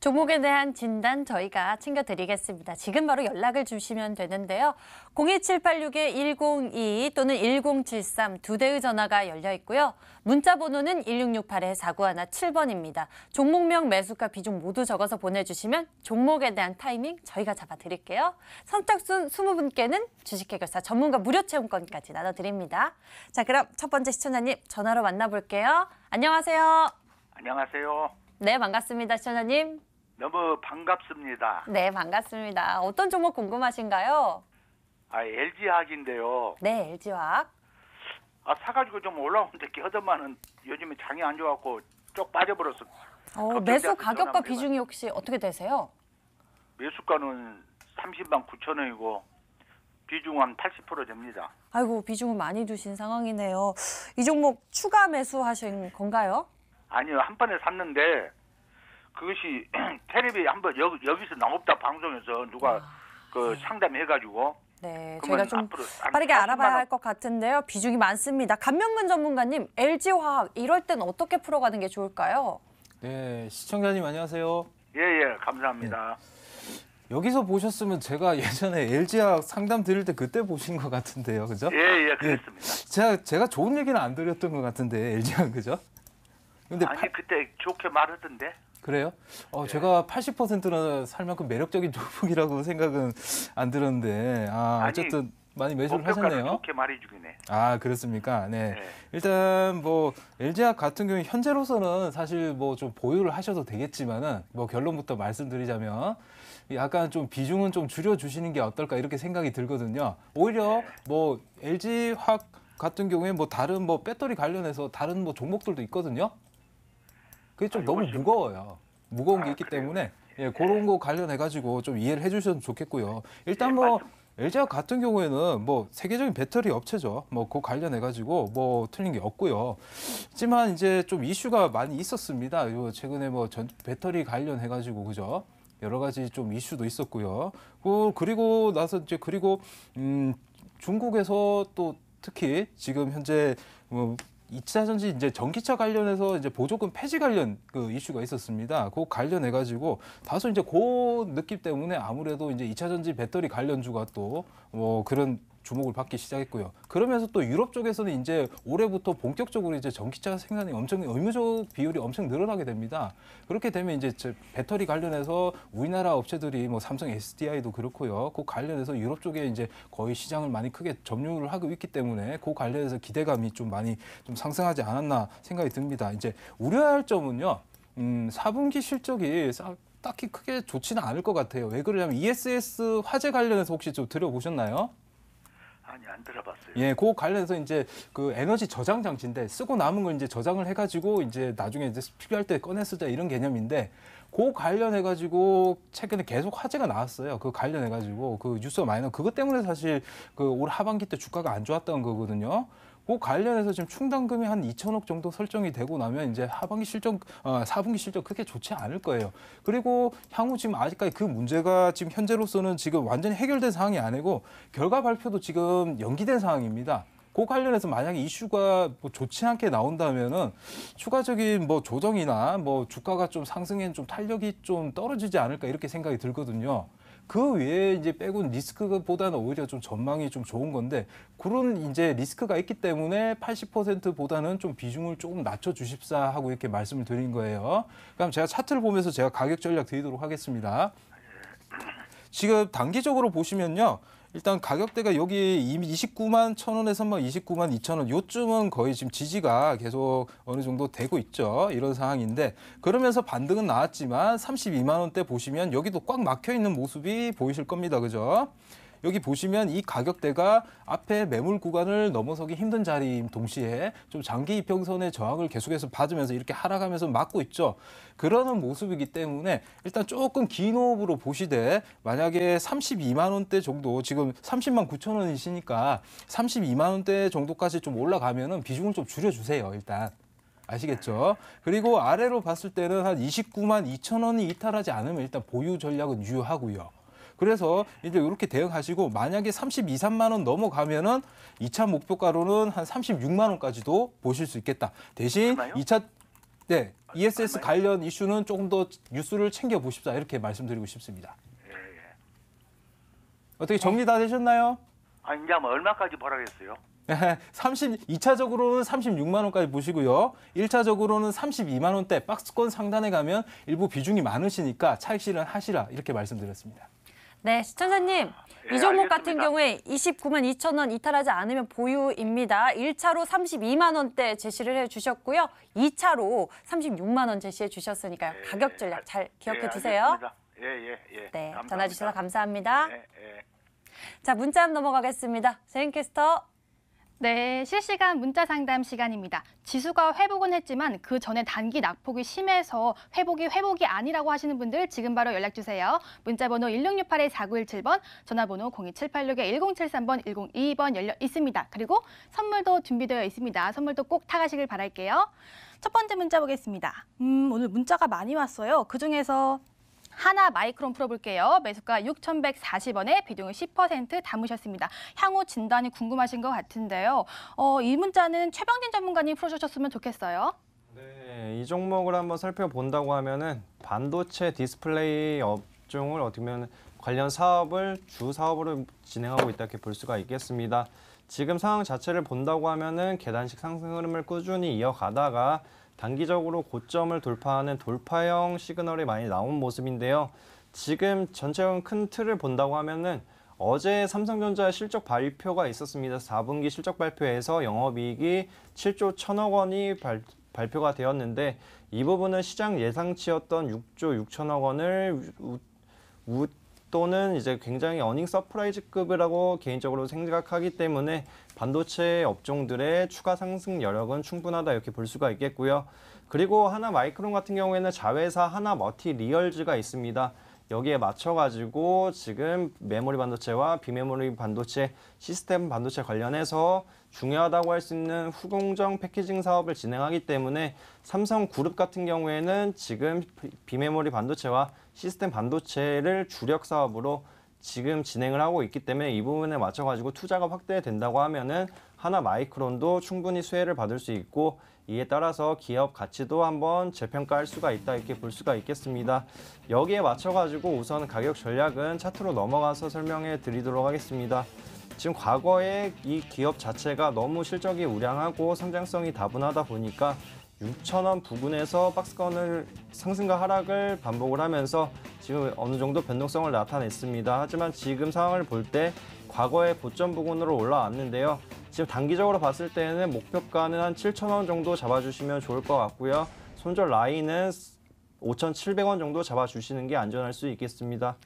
종목에 대한 진단 저희가 챙겨드리겠습니다. 지금 바로 연락을 주시면 되는데요. 02786-1022 또는 1073 두 대의 전화가 열려 있고요. 문자 번호는 1668-4917번입니다. 종목명, 매수가, 비중 모두 적어서 보내주시면 종목에 대한 타이밍 저희가 잡아드릴게요. 선착순 20분께는 주식해결사 전문가 무료 체험권까지 나눠드립니다. 자, 그럼 첫 번째 시청자님 전화로 만나볼게요. 안녕하세요. 안녕하세요. 네, 반갑습니다, 시청자님. 너무 반갑습니다. 네, 반갑습니다. 어떤 종목 궁금하신가요? LG화학인데요. 네, LG화학. 사가지고 좀 올라오는데 끼어들만은 요즘에 장이 안 좋아갖고 쭉 빠져버렸어. 매수 가격과 비중이 혹시 어떻게 되세요? 매수가는 30만 9천 원이고 비중 한 80% 됩니다. 아이고, 비중을 많이 두신 상황이네요. 이 종목 추가 매수하신 건가요? 아니요, 한 번에 샀는데 그것이 텔레비에 한번 여기서 나옵다 방송에서 누가 상담해가지고. 네, 저희가 좀 빠르게 알아봐야 할 것 같은데요. 비중이 많습니다. 감명근 전문가님, LG화학 이럴 땐 어떻게 풀어가는 게 좋을까요? 네, 시청자님 안녕하세요. 예, 감사합니다. 네. 여기서 보셨으면 제가 예전에 LG화학 상담 드릴 때 그때 보신 것 같은데요, 그죠? 예, 그랬습니다. 제가 좋은 얘기는 안 드렸던 것 같은데 LG화학 그죠? 근데 그때 좋게 말하던데. 그래요? 네. 제가 80%나 살 만큼 매력적인 종목이라고 생각은 안 들었는데 어쨌든 많이 매수를 하셨네요. 좋게 말해주기네. 그렇습니까? 네. 일단 뭐 LG화학 같은 경우에 현재로서는 사실 뭐 좀 보유를 하셔도 되겠지만은 뭐 결론부터 말씀드리자면 약간 좀 비중은 좀 줄여주시는 게 어떨까 이렇게 생각이 들거든요. 오히려 뭐 LG화학 같은 경우에 뭐 다른 뭐 배터리 관련해서 다른 뭐 종목들도 있거든요. 그게 좀 너무 무거워요. 무거운 게 있기 때문에 그런 거 관련해 가지고 좀 이해를 해주셔도 좋겠고요. 일단 뭐 LG화학 같은 경우에는 뭐 세계적인 배터리 업체죠. 뭐 그 관련해 가지고 뭐 틀린 게 없고요. 하지만 이제 좀 이슈가 많이 있었습니다. 요 최근에 뭐 배터리 관련해 가지고 그죠? 여러 가지 좀 이슈도 있었고요. 그리고 나서 이제 중국에서 또 특히 지금 현재 2차 전지 이제 전기차 관련해서 이제 보조금 폐지 관련 그 이슈가 있었습니다. 그 관련해 가지고 다소 이제 그 느낌 때문에 아무래도 이제 2차 전지 배터리 관련주가 또 뭐 그런 주목을 받기 시작했고요. 그러면서 또 유럽 쪽에서는 이제 올해부터 본격적으로 이제 전기차 생산이 엄청 의무적 비율이 엄청 늘어나게 됩니다. 그렇게 되면 이제 배터리 관련해서 우리나라 업체들이 뭐 삼성 SDI도 그렇고요. 그 관련해서 유럽 쪽에 이제 거의 시장을 많이 크게 점유를 하고 있기 때문에 그 관련해서 기대감이 좀 많이 좀 상승하지 않았나 생각이 듭니다. 이제 우려할 점은요. 4분기 실적이 딱히 크게 좋지는 않을 것 같아요. 왜 그러냐면 ESS 화재 관련해서 혹시 좀 들어보셨나요? 아니, 안 들어봤어요. 예, 그 관련해서 이제 그 에너지 저장 장치인데 쓰고 남은 걸 이제 저장을 해가지고 이제 나중에 이제 필요할 때 꺼내 쓰자 이런 개념인데 그 관련해가지고 최근에 계속 화제가 나왔어요. 그 관련해가지고 그 뉴스가 많이 나고 그것 때문에 사실 그 올 하반기 때 주가가 안 좋았던 거거든요. 그 관련해서 지금 충당금이 한 2천억 정도 설정이 되고 나면 이제 하반기 실적, 4분기 실적 크게 좋지 않을 거예요. 그리고 향후 지금 아직까지 그 문제가 지금 현재로서는 지금 완전히 해결된 상황이 아니고 결과 발표도 지금 연기된 상황입니다. 그 관련해서 만약에 이슈가 뭐 좋지 않게 나온다면은 추가적인 뭐 조정이나 뭐 주가가 좀 상승엔 좀 탄력이 좀 떨어지지 않을까 이렇게 생각이 들거든요. 그 외에 이제 빼고는 리스크보다는 오히려 좀 전망이 좀 좋은 건데 그런 이제 리스크가 있기 때문에 80%보다는 좀 비중을 조금 낮춰 주십사 하고 이렇게 말씀을 드린 거예요. 그럼 제가 차트를 보면서 제가 가격 전략 드리도록 하겠습니다. 지금 단기적으로 보시면요. 일단 가격대가 여기 이미 29만 1,000원에서 뭐 29만 2,000원 요쯤은 거의 지금 지지가 계속 어느 정도 되고 있죠. 이런 상황인데 그러면서 반등은 나왔지만 32만 원대 보시면 여기도 꽉 막혀 있는 모습이 보이실 겁니다. 그죠? 여기 보시면 이 가격대가 앞에 매물 구간을 넘어서기 힘든 자리임 동시에 좀 장기 이평선의 저항을 계속해서 받으면서 이렇게 하락하면서 막고 있죠. 그러는 모습이기 때문에 일단 조금 긴 호흡으로 보시되 만약에 32만 원대 정도 지금 30만 9천 원이시니까 32만 원대 정도까지 좀 올라가면은 비중을 좀 줄여주세요. 일단. 아시겠죠? 그리고 아래로 봤을 때는 한 29만 2천 원이 이탈하지 않으면 일단 보유 전략은 유효하고요. 그래서 이제 이렇게 대응하시고 만약에 32, 3만 원 넘어가면은 2차 목표가로는 한 36만 원까지도 보실 수 있겠다. 대신 하나요? 2차 네, ESS 관련 이슈는 조금 더 뉴스를 챙겨 보십사 이렇게 말씀드리고 싶습니다. 예, 예. 어떻게 정리 다 되셨나요? 아, 이제 뭐 얼마까지 보라겠어요? 2차적으로는 36만 원까지 보시고요. 1차적으로는 32만 원대 박스권 상단에 가면 일부 비중이 많으시니까 차익 실현하시라 이렇게 말씀드렸습니다. 네, 시청자님. 예, 이 종목 알겠습니다. 같은 경우에 29만 2천 원 이탈하지 않으면 보유입니다. 1차로 32만 원대 제시를 해주셨고요. 2차로 36만 원 제시해 주셨으니까요. 가격 전략 잘 기억해 두세요. 알겠습니다. 예, 예, 예. 네, 감사합니다. 전화 주셔서 감사합니다. 예, 예. 자, 문자 한번 넘어가겠습니다. 세인캐스터. 네, 실시간 문자 상담 시간입니다. 지수가 회복은 했지만 그 전에 단기 낙폭이 심해서 회복이 아니라고 하시는 분들 지금 바로 연락 주세요. 문자 번호 1668-4917번, 전화번호 02786-1073번, 1022번 열려 있습니다. 그리고 선물도 준비되어 있습니다. 선물도 꼭 타가시길 바랄게요. 첫 번째 문자 보겠습니다. 오늘 문자가 많이 왔어요. 그중에서 하나 마이크론 풀어볼게요. 매수가 6,140원에 비중을 10% 담으셨습니다. 향후 진단이 궁금하신 것 같은데요. 이 문자는 최병진 전문가님 풀어주셨으면 좋겠어요. 네, 이 종목을 한번 살펴본다고 하면은 반도체 디스플레이 업종을 어떻게 보면 관련 사업을 주 사업으로 진행하고 있다 이렇게 볼 수가 있겠습니다. 지금 상황 자체를 본다고 하면은 계단식 상승 흐름을 꾸준히 이어가다가 단기적으로 고점을 돌파하는 돌파형 시그널이 많이 나온 모습인데요. 지금 전체적인 큰 틀을 본다고 하면은 어제 삼성전자 실적 발표가 있었습니다. 4분기 실적 발표에서 영업이익이 7조 1천억 원이 발표가 되었는데 이 부분은 시장 예상치였던 6조 6천억 원을 또는 이제 굉장히 어닝 서프라이즈급이라고 개인적으로 생각하기 때문에 반도체 업종들의 추가 상승 여력은 충분하다 이렇게 볼 수가 있겠고요. 그리고 하나 마이크론 같은 경우에는 자회사 하나 머티 리얼즈가 있습니다. 여기에 맞춰가지고 지금 메모리 반도체와 비메모리 반도체, 시스템 반도체 관련해서 중요하다고 할 수 있는 후공정 패키징 사업을 진행하기 때문에 삼성그룹 같은 경우에는 지금 비메모리 반도체와 시스템 반도체를 주력 사업으로 지금 진행을 하고 있기 때문에 이 부분에 맞춰가지고 투자가 확대된다고 하면은 하나 마이크론도 충분히 수혜를 받을 수 있고 이에 따라서 기업 가치도 한번 재평가할 수가 있다 이렇게 볼 수가 있겠습니다. 여기에 맞춰가지고 우선 가격 전략은 차트로 넘어가서 설명해 드리도록 하겠습니다. 지금 과거에 이 기업 자체가 너무 실적이 우량하고 성장성이 다분하다 보니까 6,000원 부근에서 박스권을 상승과 하락을 반복을 하면서 지금 어느 정도 변동성을 나타냈습니다. 하지만 지금 상황을 볼 때 과거의 고점 부근으로 올라왔는데요. 지금 단기적으로 봤을 때는 목표가는 한 7,000원 정도 잡아주시면 좋을 것 같고요. 손절 라인은 5,700원 정도 잡아주시는 게 안전할 수 있겠습니다.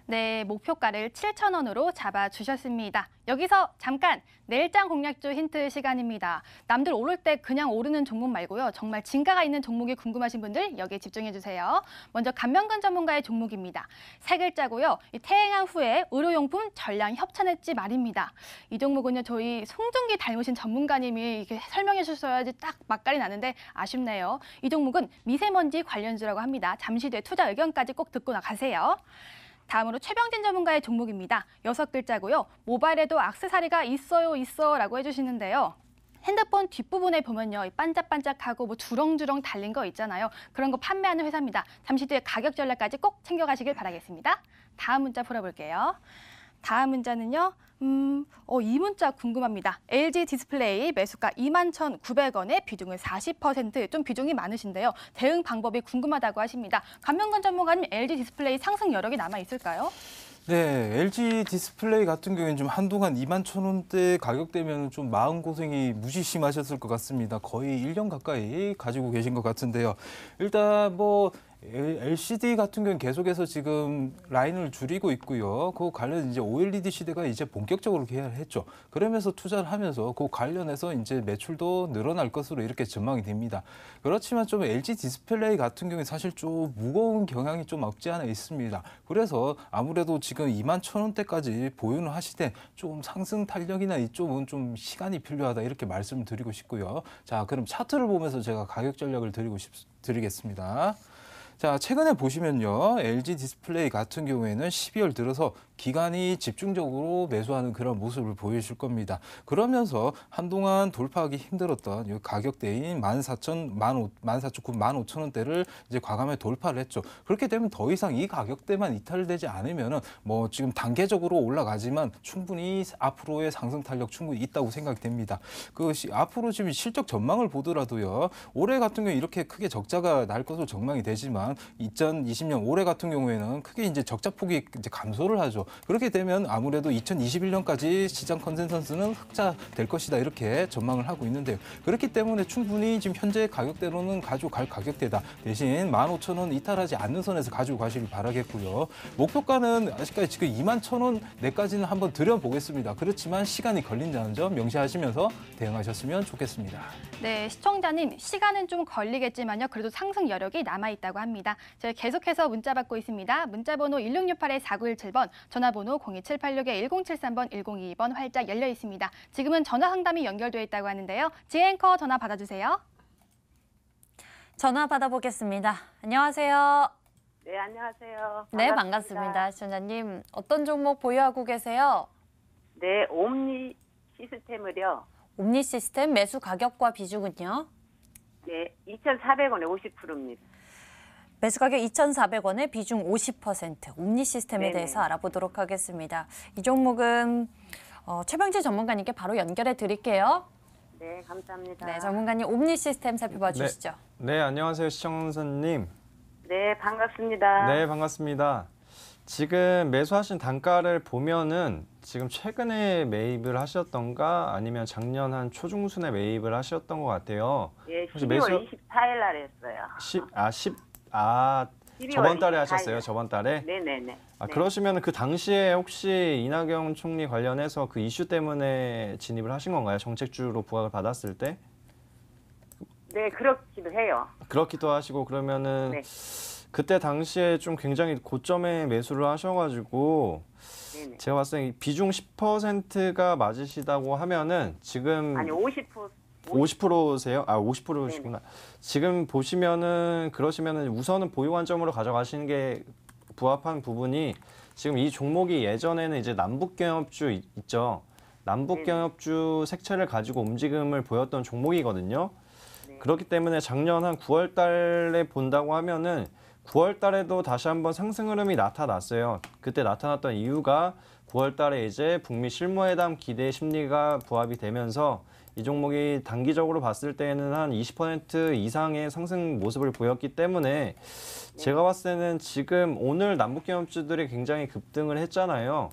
네, 목표가를 7,000원으로 잡아주셨습니다. 여기서 잠깐 내일장 공략주 힌트 시간입니다. 남들 오를 때 그냥 오르는 종목 말고요. 정말 진가가 있는 종목이 궁금하신 분들 여기에 집중해주세요. 먼저 감명근 전문가의 종목입니다. 세 글자고요. 퇴행한 후에 의료용품 전량 협찬했지 말입니다. 이 종목은요. 저희 송중기 닮으신 전문가님이 이렇게 설명해 주셔야지 딱 맛깔이 나는데 아쉽네요. 이 종목은 미세먼지 관련주라고 합니다. 잠시 뒤에 투자 의견까지 꼭 듣고 나가세요. 다음으로 최병진 전문가의 종목입니다. 6글자고요. 모바일에도 액세서리가 있어라고 해주시는데요. 핸드폰 뒷부분에 보면요. 반짝반짝하고 뭐 주렁주렁 달린 거 있잖아요. 그런 거 판매하는 회사입니다. 잠시 뒤에 가격 전략까지 꼭 챙겨가시길 바라겠습니다. 다음 문자 풀어볼게요. 다음 문자는요. 이 문자 궁금합니다. LG 디스플레이 매수가 21,900원에 비중을 40%, 좀 비중이 많으신데요. 대응 방법이 궁금하다고 하십니다. 감명근 전문가님, LG 디스플레이 상승 여력이 남아 있을까요? 네, LG 디스플레이 같은 경우에는 좀 한동안 21,000원대 가격대면 좀 마음고생이 무지 심하셨을 것 같습니다. 거의 1년 가까이 가지고 계신 것 같은데요. 일단 뭐 LCD 같은 경우는 계속해서 지금 라인을 줄이고 있고요. 그 관련 이제 OLED 시대가 이제 본격적으로 개발했죠. 그러면서 투자를 하면서 그 관련해서 이제 매출도 늘어날 것으로 이렇게 전망이 됩니다. 그렇지만 좀 LG 디스플레이 같은 경우에 사실 좀 무거운 경향이 좀 없지 않아 있습니다. 그래서 아무래도 지금 21,000원대까지 보유는 하시되 좀 상승 탄력이나 이쪽은 좀 시간이 필요하다 이렇게 말씀을 드리고 싶고요. 자, 그럼 차트를 보면서 제가 가격 전략을 드리겠습니다. 자, 최근에 보시면요. LG 디스플레이 같은 경우에는 12월 들어서 기관이 집중적으로 매수하는 그런 모습을 보여줄 겁니다. 그러면서 한동안 돌파하기 힘들었던 이 가격대인 14,900, 15,000원대를 이제 과감하게 돌파를 했죠. 그렇게 되면 더 이상 이 가격대만 이탈되지 않으면은 뭐 지금 단계적으로 올라가지만 충분히 앞으로의 상승 탄력 충분히 있다고 생각이 됩니다. 앞으로 지금 실적 전망을 보더라도요. 올해 같은 경우 이렇게 크게 적자가 날 것으로 전망이 되지만 2020년 올해 같은 경우에는 크게 이제 적자 폭이 이제 감소를 하죠. 그렇게 되면 아무래도 2021년까지 시장 컨센서스는 흑자 될 것이다 이렇게 전망을 하고 있는데요. 그렇기 때문에 충분히 지금 현재 가격대로는 가지고 갈 가격대다. 대신 15,000원 이탈하지 않는 선에서 가지고 가시길 바라겠고요. 목표가는 아직까지 지금 21,000원 내까지는 한번 들여보겠습니다. 그렇지만 시간이 걸린다는 점 명시하시면서 대응하셨으면 좋겠습니다. 네, 시청자님 시간은 좀 걸리겠지만요. 그래도 상승 여력이 남아있다고 합니다. 저희 계속해서 문자 받고 있습니다. 문자번호 1668-4917번, 전화번호 02786-1073번, 1022번 활짝 열려 있습니다. 지금은 전화 상담이 연결되어 있다고 하는데요. 지앵커 전화 받아주세요. 전화 받아보겠습니다. 안녕하세요. 네, 안녕하세요. 네, 반갑습니다. 시청자님, 어떤 종목 보유하고 계세요? 네, 옴니 시스템을요. 옴니 시스템 매수 가격과 비중은요? 네, 2,400원에 50%입니다. 매수 가격 2,400원에 비중 50%, 옴니 시스템에 네네. 대해서 알아보도록 하겠습니다. 이 종목은 최병재 전문가님께 바로 연결해 드릴게요. 네, 감사합니다. 네, 전문가님 옴니 시스템 살펴봐 주시죠. 네, 안녕하세요, 시청자님. 네, 반갑습니다. 네, 반갑습니다. 지금 매수하신 단가를 보면은 지금 최근에 매입을 하셨던가 아니면 작년 한 초중순에 매입을 하셨던 것 같아요. 예, 혹시 12월 24일 날 했어요. 12월 저번 달에 24일. 하셨어요, 저번 달에? 네네네. 네. 네. 그러시면 그 당시에 혹시 이낙연 총리 관련해서 그 이슈 때문에 진입을 하신 건가요? 정책주로 부각을 받았을 때? 네, 그렇기도 해요. 그렇기도 하시고 그러면은 네. 그때 당시에 좀 굉장히 고점에 매수를 하셔가지고 네네. 제가 봤을 때 비중 10%가 맞으시다고 하면은 지금 아니, 50%. 50%세요? 아, 50%시구나. 지금 보시면은 그러시면은 우선은 보유 관점으로 가져가시는 게 부합한 부분이 지금 이 종목이 예전에는 이제 남북경협주 있죠. 남북경협주 색채를 가지고 움직임을 보였던 종목이거든요. 그렇기 때문에 작년 한 9월 달에 본다고 하면은 9월 달에도 다시 한번 상승 흐름이 나타났어요. 그때 나타났던 이유가 9월 달에 이제 북미 실무회담 기대 심리가 부합이 되면서 이 종목이 단기적으로 봤을 때는 한 20% 이상의 상승 모습을 보였기 때문에 제가 봤을 때는 지금 오늘 남북경협주들이 굉장히 급등을 했잖아요.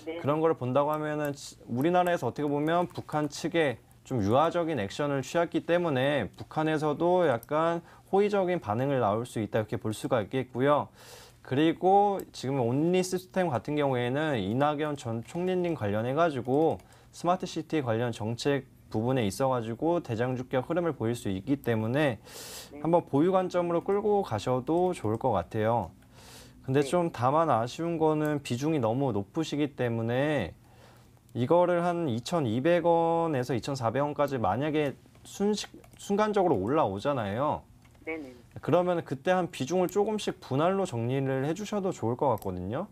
네. 그런 걸 본다고 하면은 우리나라에서 어떻게 보면 북한 측에 좀 유화적인 액션을 취했기 때문에 북한에서도 약간 호의적인 반응을 나올 수 있다 이렇게 볼 수가 있겠고요. 그리고 지금 온리 시스템 같은 경우에는 이낙연 전 총리님 관련해가지고 스마트시티 관련 정책 부분에 있어가지고 대장주격 흐름을 보일 수 있기 때문에 한번 보유 관점으로 끌고 가셔도 좋을 것 같아요. 근데 좀 다만 아쉬운 거는 비중이 너무 높으시기 때문에 이거를 한 2,200원에서 2,400원까지 만약에 순간적으로 올라오잖아요. 네네. 그러면 그때 한 비중을 조금씩 분할로 정리를 해주셔도 좋을 것 같거든요.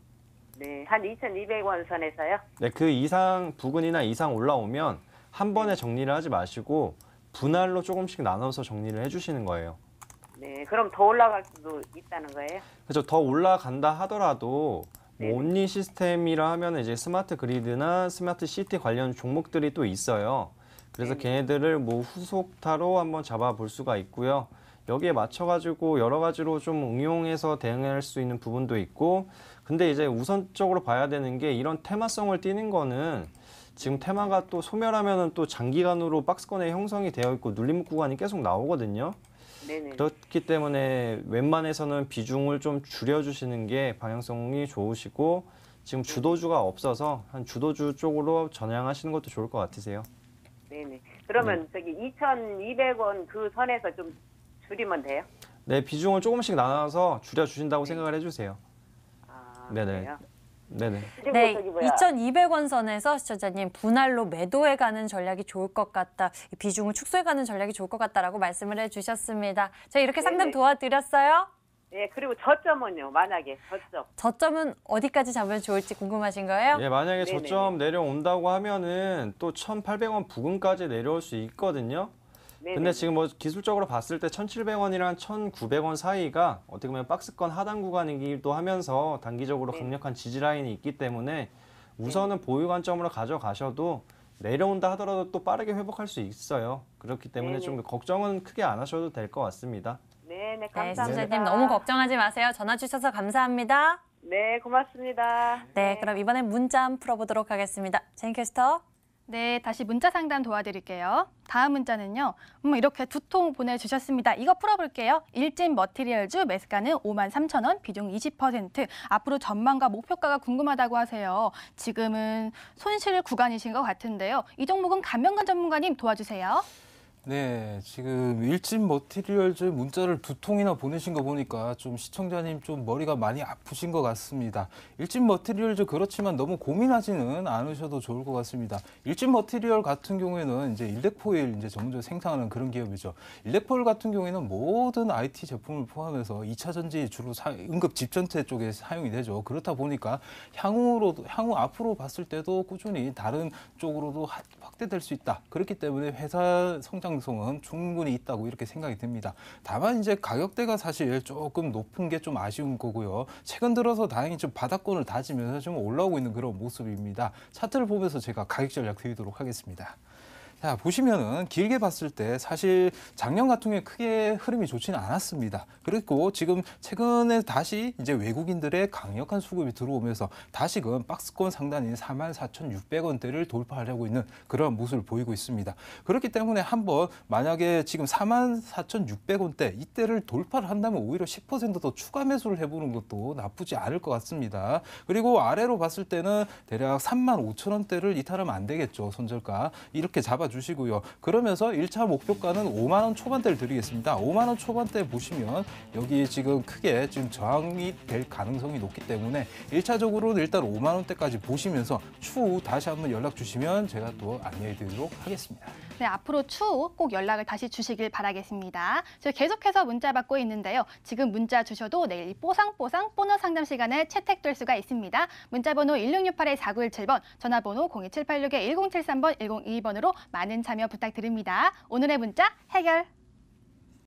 네, 한 2,200원 선에서요. 네, 그 이상 부근이나 이상 올라오면 한 번에 정리를 하지 마시고 분할로 조금씩 나눠서 정리를 해주시는 거예요. 네, 그럼 더 올라갈 수도 있다는 거예요? 그래서 더 올라간다 하더라도 네. 온리 시스템이라 하면 이제 스마트 그리드나 스마트 시티 관련 종목들이 또 있어요. 그래서 네. 걔네들을 뭐 후속타로 한번 잡아볼 수가 있고요. 여기에 맞춰가지고 여러 가지로 좀 응용해서 대응할 수 있는 부분도 있고, 근데 이제 우선적으로 봐야 되는 게 이런 테마성을 띠는 거는 지금 테마가 또 소멸하면은 또 장기간으로 박스권에 형성이 되어 있고 눌림 구간이 계속 나오거든요. 네네. 그렇기 때문에 웬만해서는 비중을 좀 줄여주시는 게 방향성이 좋으시고 지금 주도주가 없어서 한 주도주 쪽으로 전향하시는 것도 좋을 것 같으세요. 네네. 그러면 저기 2,200원 그 선에서 좀 줄이면 돼요? 네, 비중을 조금씩 나눠서 줄여주신다고 생각을 해주세요. 아, 네네. 그래요? 네네. 그리고 네, 저기 뭐야. 2,200원 선에서 시청자님 분할로 매도해가는 전략이 좋을 것 같다. 비중을 축소해가는 전략이 좋을 것 같다라고 말씀을 해주셨습니다. 저희 이렇게 상담 네네. 도와드렸어요. 예, 그리고 저점은요. 만약에 저점. 저점은 어디까지 잡으면 좋을지 궁금하신 거예요? 예, 만약에 네네네. 저점 내려온다고 하면은 또 1,800원 부근까지 내려올 수 있거든요. 네네. 근데 지금 뭐 기술적으로 봤을 때 1,700원이랑 1,900원 사이가 어떻게 보면 박스권 하단 구간이기도 하면서 단기적으로 네. 강력한 지지 라인이 있기 때문에 우선은 보유 관점으로 가져가셔도 내려온다 하더라도 또 빠르게 회복할 수 있어요. 그렇기 때문에 네네. 좀 걱정은 크게 안 하셔도 될 것 같습니다. 네, 네, 네, 감사합니다. 시청자님 너무 걱정하지 마세요. 전화 주셔서 감사합니다. 네, 고맙습니다. 네, 그럼 이번엔 문자 한번 풀어보도록 하겠습니다. 제인캐스터. 네, 다시 문자 상담 도와드릴게요. 다음 문자는요. 이렇게 두 통 보내주셨습니다. 이거 풀어볼게요. 일진 머티리얼즈 매수가는 53,000원, 비중 20%. 앞으로 전망과 목표가가 궁금하다고 하세요. 지금은 손실 구간이신 것 같은데요. 이 종목은 감명관 전문가님 도와주세요. 네, 지금 일진 머티리얼즈 문자를 두 통이나 보내신 거 보니까 좀 시청자님 좀 머리가 많이 아프신 것 같습니다. 일진 머티리얼즈 그렇지만 너무 고민하지는 않으셔도 좋을 것 같습니다. 일진 머티리얼 같은 경우에는 이제 일렉포일 이제 전문적으로 생산하는 그런 기업이죠. 일렉포일 같은 경우에는 모든 IT 제품을 포함해서 2차 전지 주로 응급 집전체 쪽에 사용이 되죠. 그렇다 보니까 향후 앞으로 봤을 때도 꾸준히 다른 쪽으로도 확대될 수 있다. 그렇기 때문에 회사 성장성은 충분히 있다고 이렇게 생각이 듭니다. 다만 이제 가격대가 사실 조금 높은 게 좀 아쉬운 거고요. 최근 들어서 다행히 좀 바닥권을 다지면서 좀 올라오고 있는 그런 모습입니다. 차트를 보면서 제가 가격 전략 드리도록 하겠습니다. 자, 보시면은 길게 봤을 때 사실 작년 같은 경우에 크게 흐름이 좋지는 않았습니다. 그리고 지금 최근에 다시 이제 외국인들의 강력한 수급이 들어오면서 다시금 박스권 상단인 44,600원대를 돌파하려고 있는 그런 모습을 보이고 있습니다. 그렇기 때문에 한번 만약에 지금 44,600원대 이때를 돌파를 한다면 오히려 10% 더 추가 매수를 해보는 것도 나쁘지 않을 것 같습니다. 그리고 아래로 봤을 때는 대략 35,000원대를 이탈하면 안 되겠죠. 손절가. 이렇게 잡아주시고요. 그러면서 1차 목표가는 5만 원 초반대를 드리겠습니다. 5만 원 초반대 보시면 여기 지금 크게 지금 저항이 될 가능성이 높기 때문에 1차적으로는 일단 5만 원대까지 보시면서 추후 다시 한번 연락 주시면 제가 또 안내해 드리도록 하겠습니다. 네, 앞으로 추후 꼭 연락을 다시 주시길 바라겠습니다. 저희 계속해서 문자 받고 있는데요. 지금 문자 주셔도 내일 뽀상뽀상 보너스 상담 시간에 채택될 수가 있습니다. 문자번호 1668-4917번, 전화번호 02786-1073번, 102번으로 많은 참여 부탁드립니다. 오늘의 문자 해결!